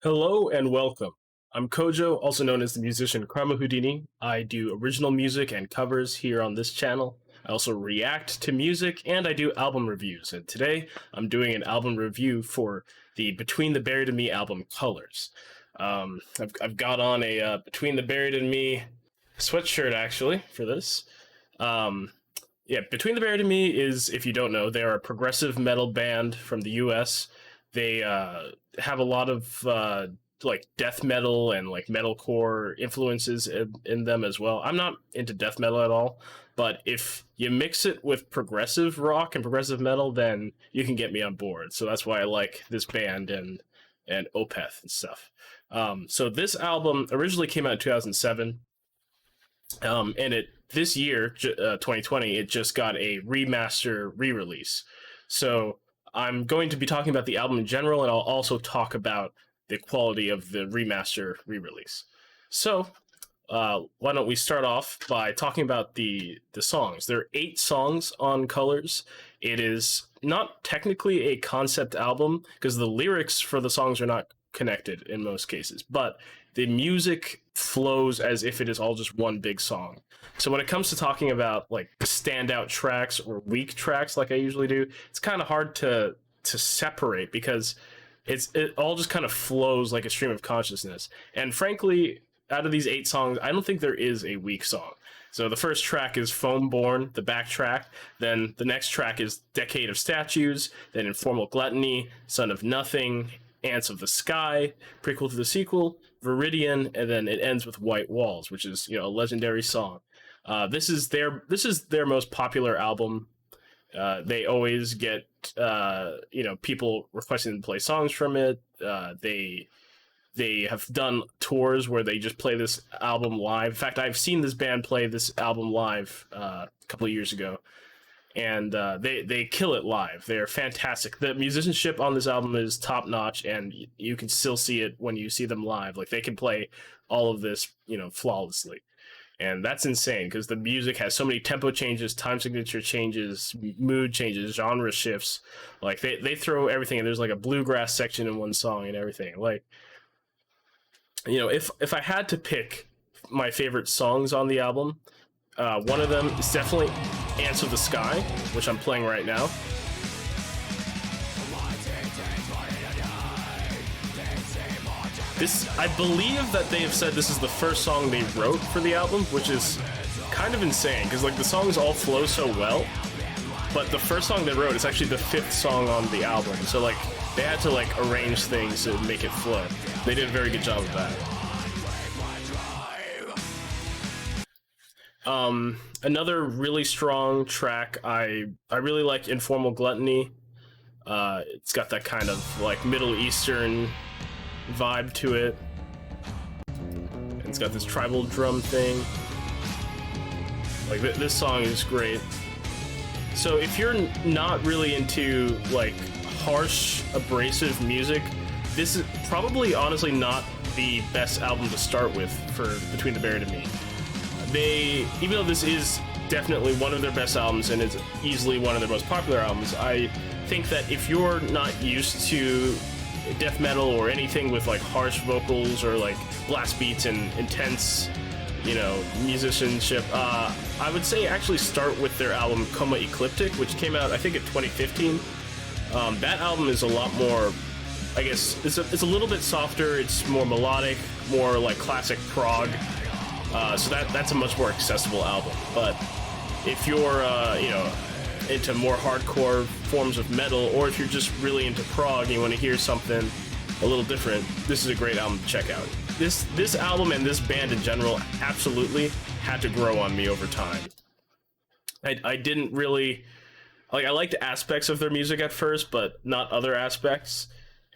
Hello and welcome. I'm Kojo, also known as the musician Karma Houdini. I do original music and covers here on this channel. I also react to music and I do album reviews. And today I'm doing an album review for the Between the Buried and Me album Colors. I've got on a Between the Buried and Me sweatshirt actually for this. Um, yeah, Between the Buried and Me is, if you don't know, they're a progressive metal band from the US. They have a lot of like death metal and like metalcore influences in them as well. I'm not into death metal at all, but if you mix it with progressive rock and progressive metal, then you can get me on board. So that's why I like this band and Opeth and stuff. So this album originally came out in 2007, and it this year, 2020, it just got a remaster re-release. So I'm going to be talking about the album in general, and I'll also talk about the quality of the remaster re-release. So why don't we start off by talking about the songs? There are 8 songs on Colors. It is not technically a concept album because the lyrics for the songs are not connected in most cases, but the music flows as if it is all just one big song. So when it comes to talking about like standout tracks or weak tracks, like I usually do, it's kind of hard to separate because it all just kind of flows like a stream of consciousness. And frankly, out of these 8 songs, I don't think there is a weak song. So the first track is Foam Born, the back track. Then the next track is Decade of Statues. Then Informal Gluttony, Son of Nothing, Ants of the Sky, prequel to the sequel, Viridian, and then it ends with White Walls, which is a legendary song. This is their most popular album. They always get people requesting to play songs from it. They have done tours where they just play this album live. In fact, I've seen this band play this album live a couple of years ago, and they kill it live. They're fantastic. The musicianship on this album is top notch, and you can still see it when you see them live. Like they can play all of this, flawlessly, and that's insane because the music has so many tempo changes, time signature changes, mood changes, genre shifts. Like they throw everything, and there's like a bluegrass section in one song and everything. Like, if I had to pick my favorite songs on the album, one of them is definitely Ants of the Sky, which I'm playing right now. I believe that they have said this is the first song they wrote for the album, which is kind of insane because like the songs all flow so well, but the first song they wrote is actually the 5th song on the album. So like they had to like arrange things to make it flow. They did a very good job of that. Another really strong track, I really like Informal Gluttony. It's got that kind of like Middle Eastern vibe to it. And it's got this tribal drum thing. Like this song is great. So if you're not really into like harsh, abrasive music, this is probably honestly not the best album to start with for Between the Buried and Me. Even though this is definitely one of their best albums and is easily one of their most popular albums, I think that if you're not used to death metal or anything with like harsh vocals or like blast beats and intense, musicianship, I would say actually start with their album Coma Ecliptic, which came out I think in 2015. That album is a lot more, I guess, it's a little bit softer, it's more melodic, more like classic prog. So that's a much more accessible album. But if you're, into more hardcore forms of metal, or if you're just really into prog and you want to hear something a little different, this is a great album to check out. This album and this band in general absolutely had to grow on me over time. I didn't really I liked aspects of their music at first, but not other aspects.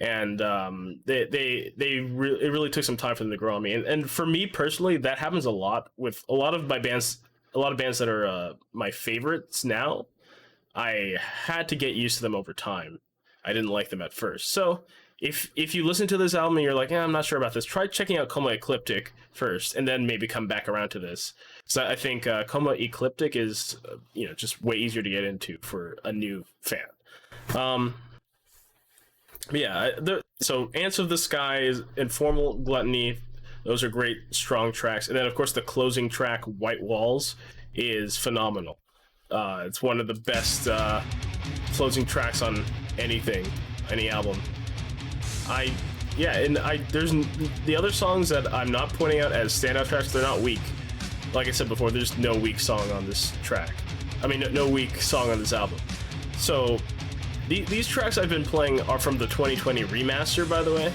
And it really took some time for them to grow on me. And for me personally, that happens a lot with a lot of bands that are my favorites now. I had to get used to them over time. I didn't like them at first. So if you listen to this album and you're like, I'm not sure about this, try checking out Coma Ecliptic first, and then maybe come back around to this. So I think Coma Ecliptic is just way easier to get into for a new fan. But yeah, so Ants of the Sky is Informal Gluttony. Those are great, strong tracks. And then, of course, the closing track, White Walls, is phenomenal. It's one of the best closing tracks on anything, any album. There's the other songs that I'm not pointing out as standout tracks. They're not weak. Like I said before, there's no weak song on this track. I mean, no weak song on this album. So these tracks I've been playing are from the 2020 remaster, by the way.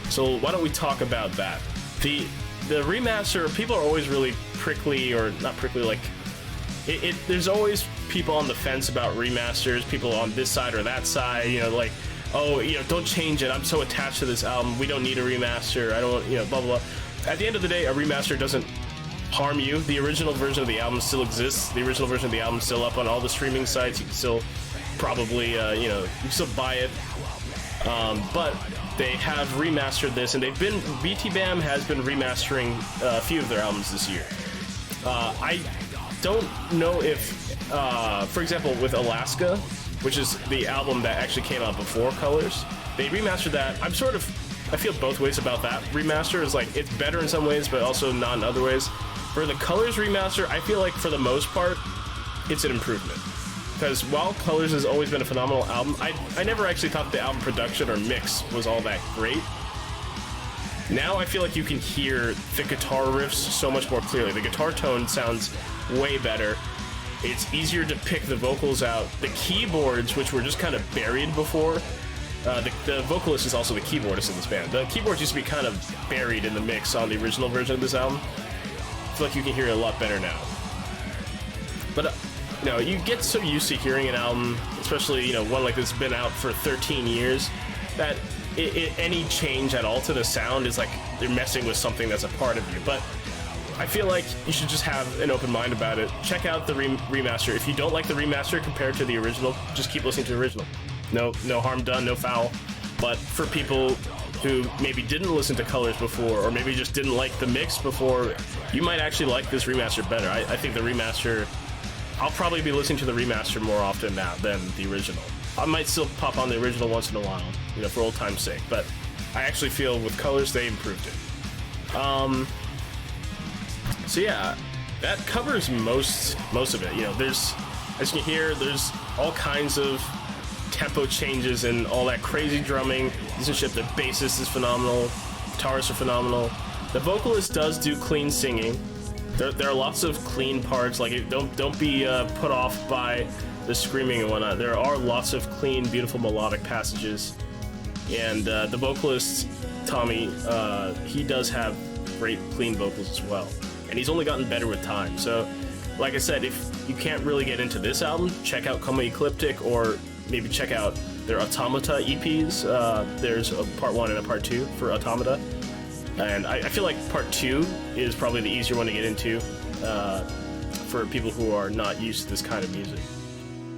So why don't we talk about that? The remaster, people are always really prickly, or not prickly, like there's always people on the fence about remasters, people on this side or that side, you know, like, oh, you know, don't change it, I'm so attached to this album, we don't need a remaster, I don't, you know, blah blah blah. At the end of the day, a remaster doesn't harm you. The original version of the album still exists. The original version of the album is still up on all the streaming sites. You can still probably you know, you can still buy it, but they have remastered this, and BTBAM has been remastering a few of their albums this year. I don't know if, for example, with Alaska, which is the album that actually came out before Colors, they remastered that. I feel both ways about that remaster. Is like, it's better in some ways, but also not in other ways. For the Colors remaster, I feel like for the most part, it's an improvement. Because while Colors has always been a phenomenal album, I never actually thought the album production or mix was all that great. Now I feel like you can hear the guitar riffs so much more clearly. The guitar tone sounds way better. It's easier to pick the vocals out. The keyboards, which were just kind of buried before, the vocalist is also the keyboardist in this band. The keyboards used to be kind of buried in the mix on the original version of this album. I feel like you can hear it a lot better now. But you know, you get so used to hearing an album, especially, you know, one like this has been out for 13 years, that any change at all to the sound is like they're messing with something that's a part of you. But I feel like you should just have an open mind about it. Check out the remaster. If you don't like the remaster compared to the original, just keep listening to the original. No harm done, no foul. But for people who maybe didn't listen to Colors before, or maybe just didn't like the mix before, you might actually like this remaster better. I think the remaster, I'll probably be listening to the remaster more often now than the original. I might still pop on the original once in a while, you know, for old time's sake, but I actually feel with Colors they improved it. So yeah, that covers most of it. You know, there's, as you can hear, there's all kinds of tempo changes and all that crazy drumming. Musicianship, the bassist is phenomenal, guitarists are phenomenal. The vocalist does do clean singing. There are lots of clean parts. Like, don't be put off by the screaming and whatnot. There are lots of clean, beautiful melodic passages. And the vocalist, Tommy, he does have great clean vocals as well. And he's only gotten better with time. So, like I said, if you can't really get into this album, check out Coma Ecliptic, or maybe check out their Automata EPs. There's a part 1 and a part 2 for Automata. And I feel like part 2 is probably the easier one to get into for people who are not used to this kind of music.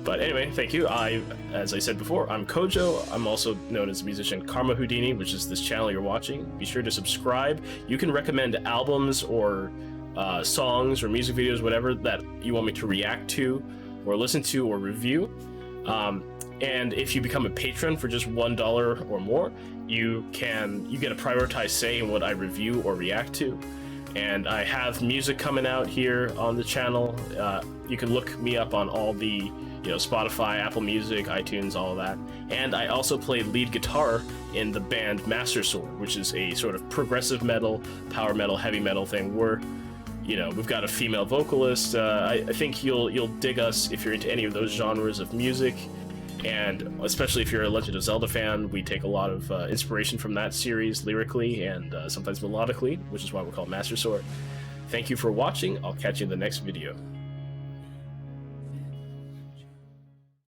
But anyway, thank you. As I said before, I'm Kojo. I'm also known as the musician Karma Houdini, which is this channel you're watching. Be sure to subscribe. You can recommend albums or songs or music videos, whatever that you want me to react to or listen to or review. And if you become a patron for just $1 or more, you get a prioritized say in what I review or react to. And I have music coming out here on the channel. You can look me up on all the, Spotify, Apple Music, iTunes, all of that. And I also play lead guitar in the band Master Sword, which is a sort of progressive metal, power metal, heavy metal thing. We've got a female vocalist. I think you'll dig us if you're into any of those genres of music. And especially if you're a Legend of Zelda fan, we take a lot of inspiration from that series lyrically and sometimes melodically, which is why we're called Master Sword. Thank you for watching. I'll catch you in the next video.